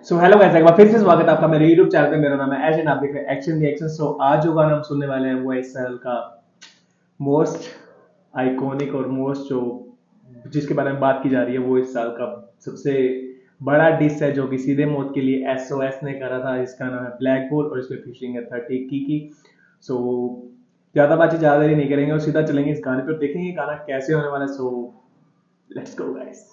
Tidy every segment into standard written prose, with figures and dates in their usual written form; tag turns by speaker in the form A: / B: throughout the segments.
A: So hello guys, एक बार फिर से स्वागत है आपका मेरे YouTube चैनल पे। मेरा नाम है एजन, आप देख रहे हैं एक्शन रिएक्शन। सो आज जो गाना हम सुनने वाले हैं वो इस साल का मोस्ट आइकॉनिक और मोस्ट जो जिसके बारे में बात की जा रही है वो इस साल का सबसे बड़ा डिस है जो कि सीधे मौत के लिए SOS ने करा था। इसका नाम है ब्लैक बोल और इसमें फीचरिंग है 30 की। सो ज्यादा बातचीत ज्यादा देरी नहीं करेंगे और सीधा चलेंगे इस गाने पे, देखेंगे गाना कैसे होने वाला है। So let's go guys.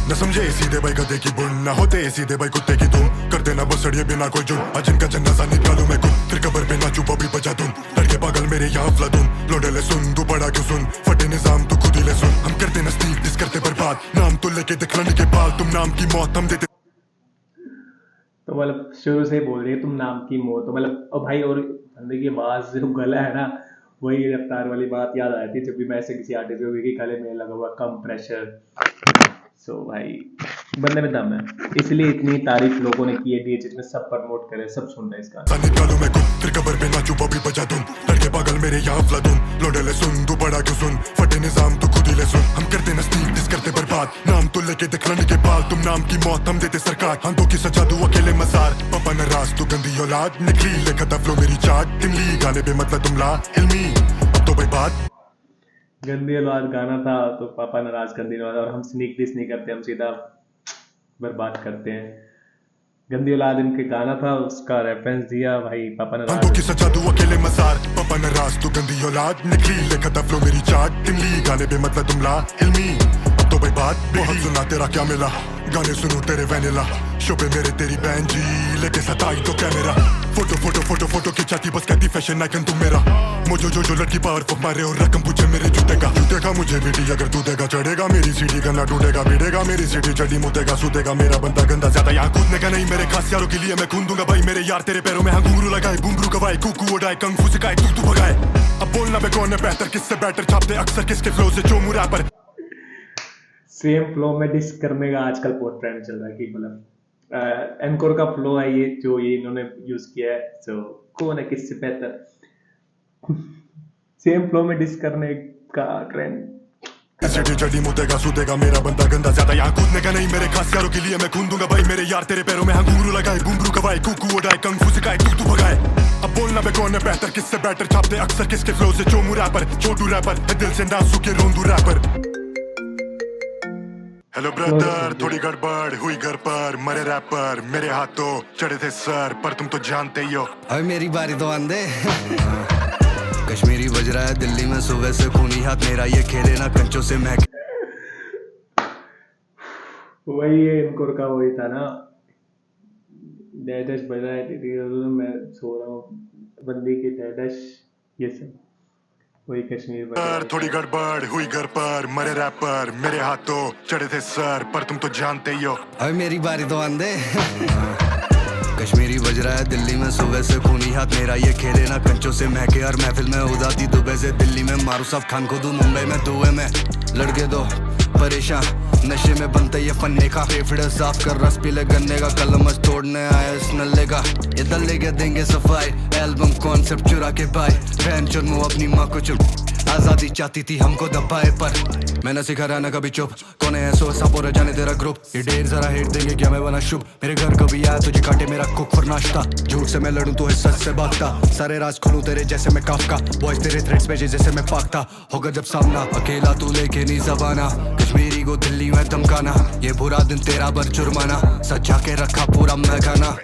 B: न समझे सीधे भाई गधे की बुन ना होते सीधे भाई कुत्ते की तुम कर देना बस अड़िए बिना कोई जुन अजिन का जन्नसा निकालू मैं कुछ फिर कबर पे नाचू बॉबी बजा दूं लड़के पागल मेरे यहाँ फ्लदून लोडे ले सुन तू बड़ा क्यों सुन फटे निजाम तू खुद ही ले सुन हम करते नस्तीक डिस करते बर्बाद नाम तो लेके दिखलाने के बाद तुम नाम की मौत हम देते।
A: तो मतलब शुरू से ही बोल रही है तुम नाम की मौत, तो मतलब और भाई और बंदे की आवाज जो गला है ना, वही रफ्तार वाली बात याद आ जाती है जब भी मैं ऐसे किसी आर्टिस्ट को कि गले में लगा हुआ कम प्रेशर। सो भाई बंदे में दम है, इसलिए इतनी तारीफ लोगों ने की है। DHH में सब प्रमोट करे, सब सुन रहे हैं इसका।
B: निकालू मैं कुछ फिर कबर पे नाचू बॉबी बजा दूं लड़के पागल मेरे यहाँ फ्लदून लोडे ले सुन तू बड़ा क्यों सुन फटे निजाम तू खुद ही ले सुन हम करते नस्तीक डिस करते बर्बाद नाम तो लेके दिखलाने के बाद तुम नाम की मौत हम देते सरकार हाथों की सजा दू अकेले मजार पापा नाराज तू गंदी औलाद निकली लेखा दफलो मेरी चाट टिमली गाने पे मतलब तुम ला इल्मी अब तो भाई बात
A: गंदी औलाद गाना था तो पापा नाराज गंदी औलाद, और हम स्नीक डिस नहीं करते, हम सीधा बर्बाद करते हैं। गंदी औलाद इनके गाना था, उसका रेफरेंस दिया भाई पापा
B: हाथों
A: नाराज।
B: की सजा दू अकेले मजार पापा नाराज तू गंदी औलाद निकली लेखा दफलो मेरी चाट टिमली गाने पे मतलब तुम ला इल्मी अब तो भाई बात बहुत सुना तेरा क्या मिला गाने सुनू तेरे वैनिला शो पे मेरे तेरी बहन जी लेके सताई तो camera photo photo photo photo खिंचाती बस कहती फैशन आइकन तू मेरा मुझे जो लड़की पावर फुक मारे और रकम पूछे मेरे जूते का मुझे बेटी अगर तू देगा चढ़ेगा मेरी सीढ़ी गन्ना टूटेगा भिड़ेगा मेरी सीढ़ी चढ़ी मुतेगा सुतेगा मेरा बंदा गंदा ज्यादा यहाँ कूदने का नहीं मेरे खास यारों के लिए मैं खून दूंगा भाई मेरे यार तेरे पैरों में हाँ घुंघरू लगाए बुमरू गवाए कुकू उड़ाए कंगफू सिखाए तू भगाए अब बोलना मैं कौन है बेहतर किससे बेटर छापते अक्सर किसके फ्लो से चोमू रैपर
A: सेम फ्लो में डिस करने का आजकल बहुत ट्रेंड चल रहा है कि मतलब एनकोर का फ्लो है ये जो ये इन्होंने यूज किया है। सो कौन है किससे बेहतर, सेम फ्लो में डिस करने का ट्रेंड।
B: सीढ़ी चढ़ी मुतेगा सुतेगा मेरा बंदा गंदा ज्यादा यहाँ कूदने का नहीं मेरे खास यारों के लिए मैं खून दूंगा भाई मेरे यार तेरे पैरों में हाँ घुंघरू लगाए बुमरू गवाए कुकू उड़ाए कंगफू सिखाए तू भगाए अब बोलना मैं कौन है बेहतर किससे बेटर छापते अक्सर किसके फ्लो से चोमू रैपर छोटू रैपर है दिल से नासू के रोंदू रैपर। हेलो ब्रदर थोड़ी गड़बड़ हुई घर पर मरे रैपर मेरे हाथों चढ़े थे सर पर तुम तो जानते ही हो
C: अभी मेरी बारी तो आंदे कश्मीरी बज रहा है दिल्ली में सुबह से खूनी हाथ मेरा ये खेले ना कंचों से महक
A: वही है इनकोर का, वही था ना डैडश बजा है, मैं सो रहा हूँ बंदी की डैडश, ये सब वही कश्मीर बजा
B: सर
A: है।
B: थोड़ी गड़बड़ हुई घर पर मरे रैपर मेरे हाथों चढ़े थे सर पर तुम तो जानते ही हो
C: अभी मेरी बारी तो आंदे कश्मीरी बज रहा है दिल्ली में सुबह से खूनी हाथ मेरा ये खेले ना कंचों से महके और महफिल में उदाती दुबई से दिल्ली में मारू सब खान को दूं मुंबई में दुए में लड़के दो परेशान नशे में बनते ये फन्ने का फेफड़े साफ कर रस पीले गन्ने का कलमस तोड़ने आया इस नल्ले का ये दल्ले के देंगे सफाई एल्बम कॉन्सेप्ट चुरा के भाई फैन चुनू अपनी माँ को चुप आजादी चाहती थी हमको दबाए पर मैंने सिखा रहना कभी चुप कौन है सो सपोरे जाने तेरा ग्रुप ये ढेर जरा हेट देंगे क्या मैं बना शुभ मेरे घर कभी आया तुझे काटे मेरा कुक फॉर नाश्ता झूठ से मैं लड़ूं तो है सच से भागता सारे राज खोलूं तेरे जैसे मैं काफका वॉइस तेरे थ्रेड्स भेजे जैसे मैं फाकता होगा जब सामना अकेला तू लेके नहीं जबाना कश्मीरी को दिल्ली में धमकाना ये बुरा दिन तेरा बर जुर्माना सजा के रखा पूरा मैं खाना।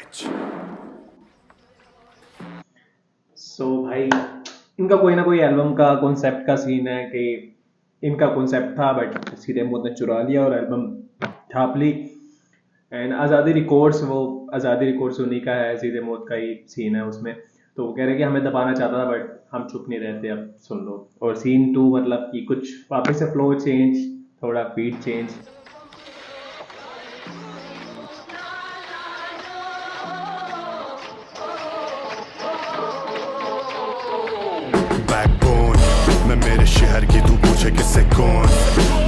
A: सो भाई इनका कोई ना कोई एल्बम का कॉन्सेप्ट का सीन है कि इनका कॉन्सेप्ट था बट सीधे मौत ने चुरा लिया और एल्बम छाप ली। एंड आज़ादी रिकॉर्ड्स, वो आज़ादी रिकॉर्ड्स उन्हीं का है, सीधे मौत का ही सीन है उसमें। तो वो कह रहे कि हमें दबाना चाहता था बट हम चुप नहीं रहते, अब सुन लो। और सीन 2 मतलब कि कुछ वापस से फ्लो चेंज, थोड़ा बीट चेंज।
B: बैकबोन मैं मेरे शहर की तू पूछे किससे कौन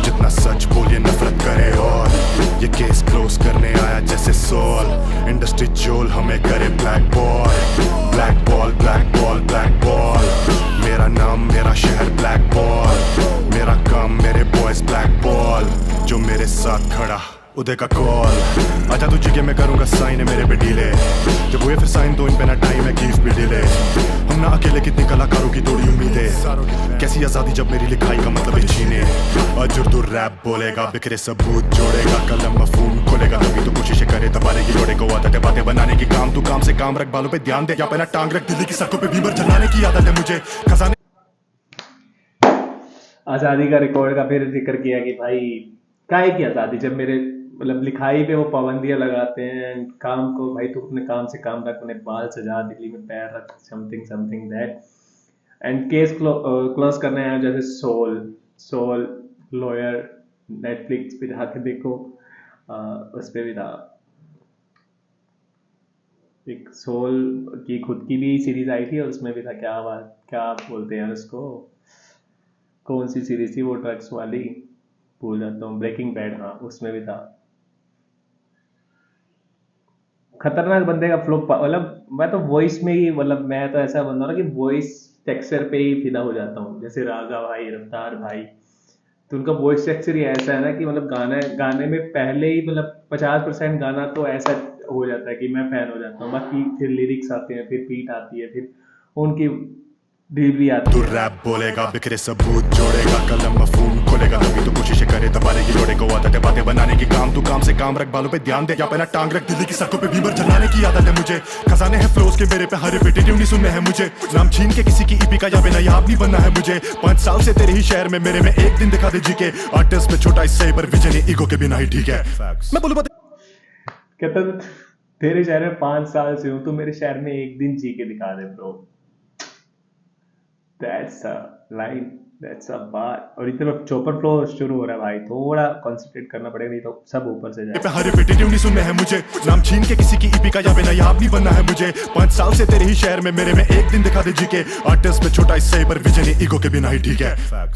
B: जितना सच बोलिए नफरत करे और ये केस क्लोज करने आया जैसे सोल इंडस्ट्री जोल हमें करे black ball black ball black ball black ball मेरा नाम मेरा शहर ब्लैक बॉल मेरा जो मेरे साथ खड़ा उदय का कॉल आजा तुझे के मैं करूंगा साइन है मेरे पे डीले जब हुए फिर साइन तो इन पे ना टाइम है गिफ्ट भी डिले हम ना अकेले कितने कलाकारों की तोड़ी उम्मीदें कैसी आजादी जब मेरी लिखाई का मतलब है छीने आज उर्दू रैप बोलेगा बिखरे सबूत जोड़ेगा कलम मफहूम खोलेगा तभी तो कोशिशें करे दबाने की लोड़े को आदत है बातें बनाने की काम तू काम से काम रख बालों पे ध्यान दे या पे ना टांग रख दिल्ली की सड़कों पे बीमर जलाने की आदत है मुझे खजाने
A: आज़ादी का रिकॉर्ड का फिर जिक्र किया कि भाई काहे की आज़ादी जब मेरे मतलब लिखाई पे वो पाबंदियां लगाते हैं काम को भाई तू अपने काम से काम रख अपने बाल सजा दिल्ली में पैर रख something something that and case close करने आया जैसे सोल सोल लॉयर नेटफ्लिक्स पे जाके देखो उस पे भी था एक सोल की खुद की भी सीरीज आई थी और उसमें भी था क्या बोलते हैं उसको कौन सी सीरीज थी वो ड्रग्स वाली भूल जाता हूँ ब्रेकिंग बैड हाँ उसमें भी था खतरनाक बंदे का फ्लो मतलब मैं तो वॉइस में ही मतलब मैं तो ऐसा बंदा हूं ना कि वॉइस टेक्सचर पे ही फिदा हो जाता हूँ जैसे रागा भाई रफ्तार भाई तो उनका वॉइस टेक्सचर ही ऐसा है ना कि मतलब गाने में पहले ही मतलब 50% गाना तो ऐसा हो जाता है कि मैं फैन हो जाता हूँ बाकी फिर लिरिक्स आते हैं फिर बीट आती है फिर उनकी डिलीवरी आती
B: तू
A: है
B: रैप बोलेगा बिखरे सबूत जोड़ेगा कलम मफहूम खोलेगा तभी तो कोशिशें करे दबाने की लोड़े को आदत है बातें बनाने की काम तू काम से काम रख बालों पे ध्यान दे या पे ना टांग रख दिल्ली की सड़कों पे बीमर जलाने की आदत है मुझे खजाने हैं फ्लोज के मेरे पे हर रिपीटेटिव नहीं सुनने हैं मुझे नाम छीन के किसी की ईपी का या बिना याद नहीं बनना है मुझे 5 साल से तेरे ही शहर में मेरे में एक दिन दिखा दे जी के आर्टिस्ट में छोटा हिस्सा पर विजन ईगो के बिना ही ठीक है मैं बोलूं
A: कहता तेरे शहर में 5 साल से हूँ तो मेरे शहर में एक दिन जी के दिखा दे bro That's a line, that's a bar. और इतना चौपर फ्लो शुरू हो रहा है भाई थोड़ा कंसंट्रेट करना पड़ेगा नहीं तो सब ऊपर से जाए
B: हर रिपीटेटिव नहीं सुनने हैं मुझे नाम छीन के किसी की ईपी का या बिना याद नहीं बनना है मुझे 5 साल से तेरे ही शहर में मेरे में एक दिन दिखा दे जी के आर्टिस्ट में छोटा हिस्सा पर विजन ईगो के बिना ही ठीक है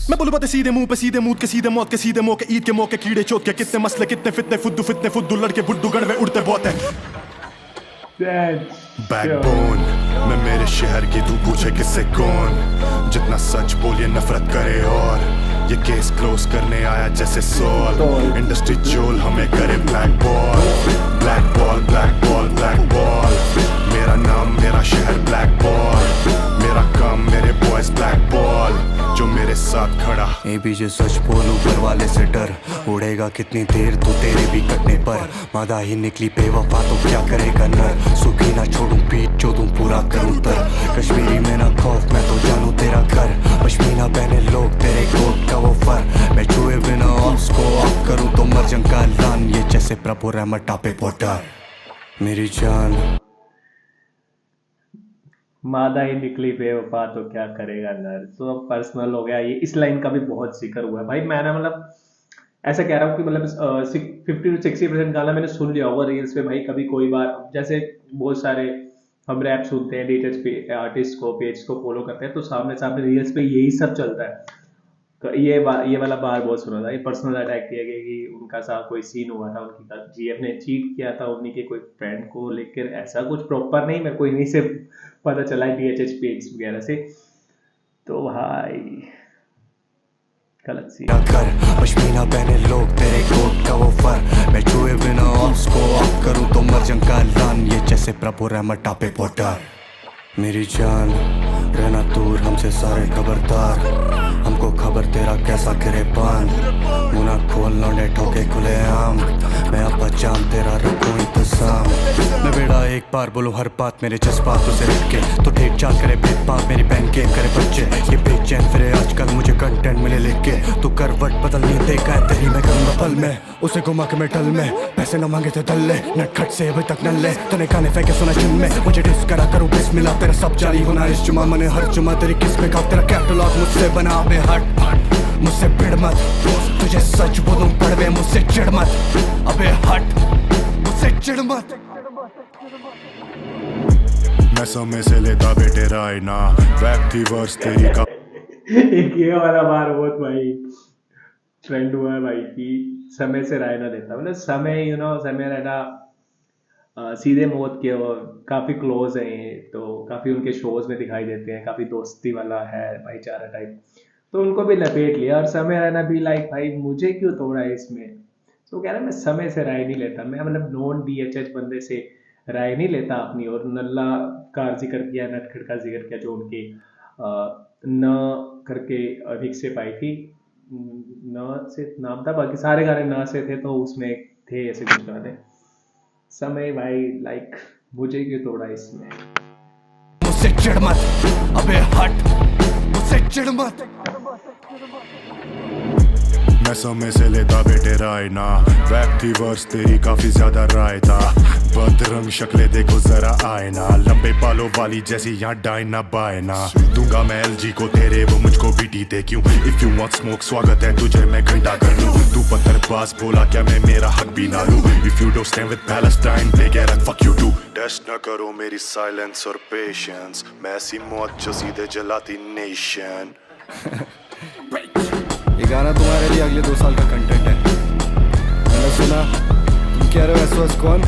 B: मैं बोलूं बातें सीधे मुंह पे सीधे मुंह के सीधे मौत के सीधे मौके ईद के मौके कीड़े चोट के कितने मसले कितने फितने फुद्दू लड़के बुड्डू गढ़ में उड़ते बहुत है बैकबोन मैं मेरे शहर की तू पूछे किससे कौन जितना सच बोलिए नफरत करे और ये केस क्लोज करने आया जैसे सोल इंडस्ट्री चोल हमें करे ब्लैक बॉल मेरा नाम मेरा शहर ब्लैक बॉल मेरा काम मेरे बॉयज ब्लैक बॉल जो मेरे साथ खड़ा
C: ए भी जो सच बोलूं घर वाले से डर उड़ेगा कितनी देर तू तेरे भी कटने पर मादा ही निकली बेवफा तो क्या करेगा नर सुखी ना छोड़ूं पीठ जो दूं पूरा करूं तर कश्मीरी में ना खौफ मैं तो जानूं तेरा घर पश्मीना पहने लोग तेरे कोट का वो फर मैं छुए बिना ऑप्स को ऑफ करूं तो मर जंग का ऐलान ये जैसे प्रभु रहमत टापे पोटर मेरी जान
A: मादा ही निकली बेवफा तो क्या करेगा नर तो अब पर्सनल हो गया ये इस लाइन का भी बहुत जिक्र हुआ है भाई मैंने मतलब ऐसा कह रहा हूँ कि मतलब 50-60% गाना मैंने सुन लिया होगा रील्स पे भाई कभी कोई बार जैसे बहुत सारे हम रैप सुनते हैं डीटेल्स पे आर्टिस्ट को पेज को फॉलो करते हैं तो सामने सामने रील्स पे यही सब चलता है तो ये वाला बार बहुत सुना था ये पर्सनल अटैक किया गया कि उनका सा कोई सीन हुआ था उनकी जीएफ ने चीट किया था उन्हीं के कोई फ्रेंड को लेकर ऐसा कुछ प्रॉपर नहीं मेरे को इन्हीं से पता चला है डीएचएच पेज वगैरह से तो भाई गलत सी
C: कर पश्मीना पहने लोग तेरे कोट का वो फर मैं छुए बिना ऑप्स को ऑफ करूं तो मर जंग का ऐलान ये जैसे प्रभु रहमत टापे पोटर मेरी जान रहना दूर हमसे सारे खबरदार हमको खबर तेरा कैसा गिरे पान मुना खोल लौंडे ठोके खुले आम मैं अब बचाम तेरा रखूं इंतजाम मैं बेड़ा एक बार बोलूं हर बात मेरे जज्बातों से रख के तो ठीक चाल करे भेदभाव मेरी बहन गेम करे बच्चे ये बेचैन फिरे आजकल मुझे कंटेंट मिले लिख के तू करवट बदल नहीं देखा है तेरी मैं करूंगा पल में उसे घुमा के मैं टल में पैसे न मांगे थे दल्ले नटखट से अभी तक नल्ले तूने गाने फेंके सुना जिन में मुझे डिस करा करूं बिस्मिल्लाह तेरा सब जारी होना इस जुमा मैंने हर जुमा तेरी किस पे का तेरा कैटलॉग मुझसे बना बे हट मुझसे भिड़ मत तुझे सच बोलूं पड़वे मुझसे चिढ़ मत अबे हट मुझसे चिढ़ मत
B: मैं समय से लेता बेटे राय ना बैक थी वर्स तेरी का
A: एक ये वाला बार बहुत भाई ट्रेंड हुआ है भाई कि समय से राय ना देता मतलब समय समय रहना सीधे मौत के और काफ़ी क्लोज हैं तो काफ़ी उनके शोज में दिखाई देते हैं काफ़ी दोस्ती वाला है भाईचारा टाइप तो उनको भी लपेट लिया और समय रहना भी लाइक भाई मुझे क्यों तोड़ा है इसमें तो कह रहा है मैं समय से राय नहीं लेता, मैं मतलब नॉन DHH बंदे से राय नहीं लेता अपनी। और नल्ला का जिक्र किया, नटखट का जिक्र किया, जो उनके न करके अधिक से पाई थी, न से नाम था, बाकी सारे गाने न से थे, तो उसमें थे ऐसे कुछ गाने। समय भाई लाइक मुझे क्यों तोड़ा इसमें।
C: मुझसे चिढ़ मत, अबे हट, मुझसे चिढ़ मत।
B: मैं समय से लेता बेटे राय ना, रैप थी वर्स तेरी काफी ज्यादा राय था। बदरंग शक्लें देखो जरा आए ना, लंबे बालों वाली जैसी यहाँ डायना बायना। दूंगा मैं LG को तेरे, वो मुझको बीटी दे क्यों। इफ यू वांट स्मोक स्वागत है तुझे मैं घंटा कर लूं। तू पत्थरबाज बोला क्या मैं मेरा हक भी ना लूं। If you don't stand with Palestine they get a fuck you too. Test न करो मेरी साइलेंस और पेशेंस, मैं ऐसी मौत जो सीधे जलाती नेशन।
C: ये गाना तुम्हारे लिए अगले 2 साल का कंटेंट है। मैंने सुना तुम कह रहे हो SOS कौन।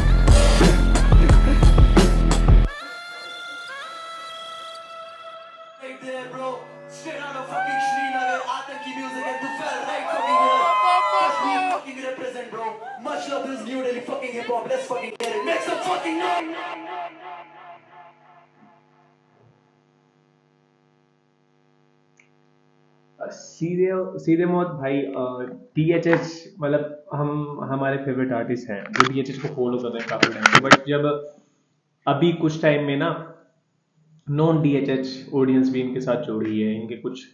A: सीधे सीधे मौत भाई, DHH मतलब हम हमारे फेवरेट आर्टिस्ट हैं जो DHH को फॉलो कर रहे हैं काफी टाइम से। बट जब अभी कुछ टाइम में ना नॉन DHH ऑडियंस भी इनके साथ जुड़ी है, इनके कुछ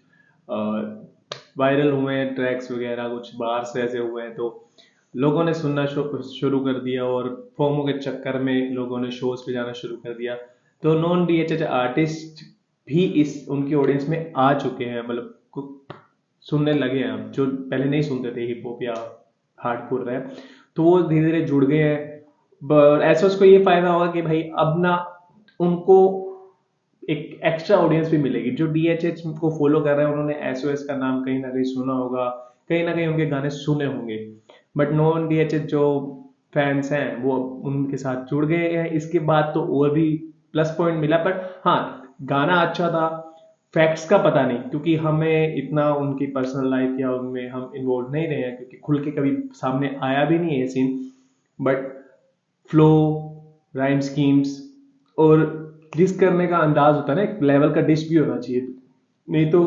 A: वायरल हुए हैं ट्रैक्स वगैरह, कुछ बार से ऐसे हुए हैं, तो लोगों ने सुनना शुरू कर दिया, और फोमो के चक्कर में लोगों ने शोज पे जाना शुरू कर दिया। तो नॉन DHH आर्टिस्ट भी इस उनकी ऑडियंस में आ चुके हैं, मतलब सुनने लगे हैं अब, जो पहले नहीं सुनते थे हिप हॉप या हार्डकोर रैप, तो वो धीरे धीरे जुड़ गए हैं। ऐसा उसको ये फायदा होगा कि भाई अब ना उनको एक एक्स्ट्रा ऑडियंस भी मिलेगी। जो DHH को फॉलो कर रहे हैं उन्होंने SOS का नाम कहीं ना कहीं सुना होगा, कहीं ना कहीं उनके गाने सुने होंगे। बट नॉन DHH जो फैंस हैं वो उनके साथ जुड़ गए हैं। इसके बाद तो और भी प्लस पॉइंट मिला, पर हाँ गाना अच्छा था, फैक्ट्स का पता नहीं, क्योंकि हमें इतना उनकी पर्सनल लाइफ या उनमें हम इन्वॉल्व नहीं रहे हैं, क्योंकि खुल के कभी सामने आया भी नहीं है scene. But flow, rhyme schemes और डिस करने का अंदाज होता है ना, एक लेवल का डिश भी होना चाहिए। नहीं तो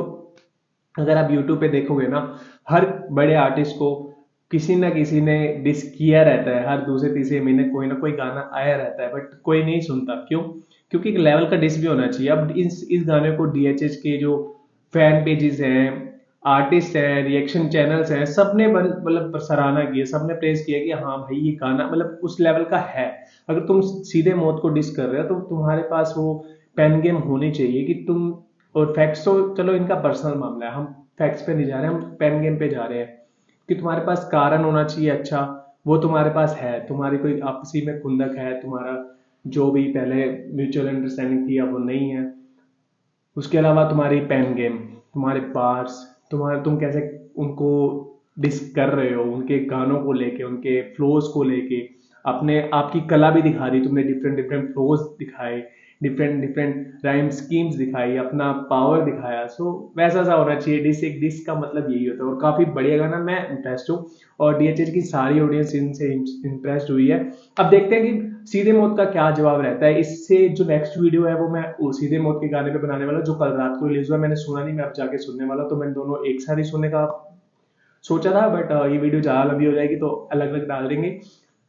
A: अगर आप यूट्यूब पे देखोगे ना, हर बड़े आर्टिस्ट को किसी ना किसी ने डिस किया रहता है, हर दूसरे तीसरे महीने कोई ना कोई गाना आया रहता है, बट कोई नहीं सुनता। क्यों? क्योंकि एक लेवल का डिस भी होना चाहिए। अब इस गाने को DHH के जो फैन पेजेस हैं, आर्टिस्ट हैं, रिएक्शन चैनल्स हैं, सबने मतलब सराहना की है, सबने प्रेज किया कि हाँ भाई ये गाना मतलब उस लेवल का है। अगर तुम सीधे मौत को डिस कर रहे हो तो तुम्हारे पास वो पेन गेम होनी चाहिए कि तुम, और फैक्ट्स तो चलो इनका पर्सनल मामला है, हम फैक्ट्स पे नहीं जा रहे, हम पेन गेम पे जा रहे हैं, कि तुम्हारे पास कारण होना चाहिए अच्छा, वो तुम्हारे पास है, तुम्हारी कोई आपसी में खुंदक है, तुम्हारा जो भी पहले म्यूचुअल अंडरस्टैंडिंग थी अब वो नहीं है। उसके अलावा तुम्हारी पेन गेम, तुम्हारे पार्स, तुम कैसे उनको डिस कर रहे हो, उनके गानों को लेके, उनके फ्लोज को लेके, अपने आपकी कला भी दिखा दी तुमने, डिफरेंट डिफरेंट फ्लोज दिखाए, डिफरेंट डिफरेंट राइम स्कीम्स दिखाई, अपना पावर दिखाया। सो वैसा सा होना चाहिए डिस। एक डिस का मतलब यही होता है, और काफी बढ़िया गाना, मैं इम्प्रेस्ड हूँ, और DHH की सारी ऑडियंस इनसे इम्प्रेस्ड हुई है। अब देखते हैं कि सीधे मौत का क्या जवाब रहता है। इससे जो नेक्स्ट वीडियो है वो मैं सीधे मौत के गाने पे बनाने वाला, जो कल रात को रिलीज हुआ, मैंने सुना नहीं, मैं अब जाके सुनने वाला, तो मैंने दोनों एक साथ ही सुनने का सोचा था, बट ये वीडियो ज्यादा लंबी हो जाएगी तो अलग अलग डाल देंगे।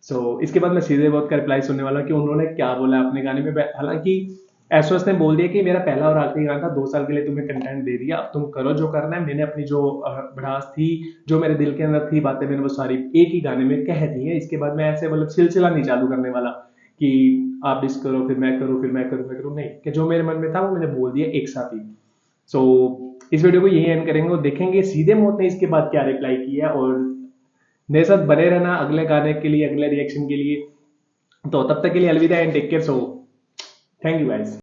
A: सो इसके बाद मैं सीधे मौत का रिप्लाई सुनने वाला कि उन्होंने क्या बोला अपने गाने में। हालांकि SOS ने बोल दिया कि मेरा पहला और आखिरी गाना था, 2 साल के लिए तुम्हें कंटेंट दे दिया, अब तुम करो जो करना है। मैंने अपनी जो भड़ास थी, जो मेरे दिल के अंदर थी बातें, मैंने वो सारी एक ही गाने में कह दी है। इसके बाद मैं ऐसे मतलब सिलसिला नहीं चालू करने वाला कि आप डिस करो फिर मैं करूँ, फिर मैं करूँ, नहीं, कि जो मेरे मन में था वो मैंने बोल दिया एक साथ ही। सो इस वीडियो को यही एंड करेंगे और देखेंगे सीधे मौत ने इसके बाद क्या रिप्लाई किया है। और मेरे साथ बने रहना अगले गाने के लिए, अगले रिएक्शन के लिए। तो तब तक के लिए अलविदा and take care. So thank you guys.